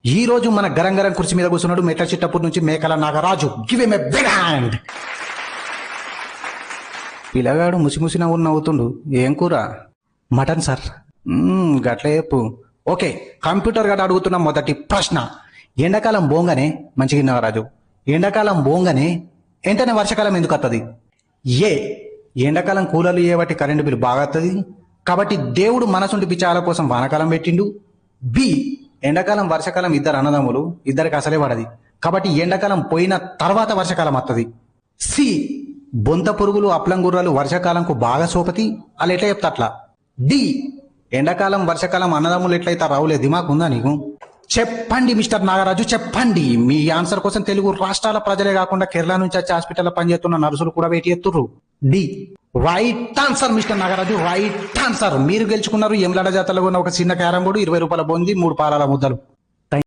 ఈ రోజు మన గరంగరం కుర్చీ మీద కూర్చున్నాడు మెట్ల చిట్టపూర్ నుంచి Mekala Nagaraju. Give him a big hand. పిల్లగాడు ముసిముసి నవ్వుతుండు. ఏం కూర? Mutton sir. గట్ల చెప్పు. ఓకే, కంప్యూటర్ గడ అడుగుతున్న మొదటి ప్రశ్న. ఎండాకాలం బోంగనే మంచిగా నాగరాజు, ఎండాకాలం బోంగనే వెంటనే వర్షాకాలం ఎందుకు వస్తుంది? ఏ, ఎండాకాలం కూలర్లు చేయబట్టి కరెంటు బిల్లు బాగా వస్తుంది కాబట్టి దేవుడు మనసుంటి పిచ్చాల కోసం వానకాలం పెట్టిండు. బి, ఎండాకాలం వర్షాకాలం ఇద్దరు అన్నదమ్ములు, ఇద్దరికి అసలే పడది కాబట్టి ఎండాకాలం పోయిన తర్వాత వర్షాకాలం వస్తుంది. సి, బొంత పురుగులు అప్లం గుర్రాలు వర్షాకాలంకు బాగా సోపతి, వాళ్ళు ఎట్లా చెప్తా అట్లా. డి, ఎండాకాలం వర్షాకాలం అన్నదమ్ములు ఎట్లయితే రావులే. దిమాగ్ ఉందా నీకు? చెప్పండి మిస్టర్ నాగరాజు, చెప్పండి. మీ ఆన్సర్ కోసం తెలుగు రాష్ట్రాల ప్రజలే కాకుండా కేరళ నుంచి వచ్చి హాస్పిటల్లో పనిచేస్తున్న నర్సులు కూడా వెయిట్ చేస్తుర్రు. D, right answer mister Nagaraju, right answer. మీరు గెలుచుకున్నారు ఎమ్లాడ జాతరలో ఉన్న ఒక చిన్న క్యారం బోర్డు, 20 రూపాయల బొంది, 3 పాలాల ముద్దలు.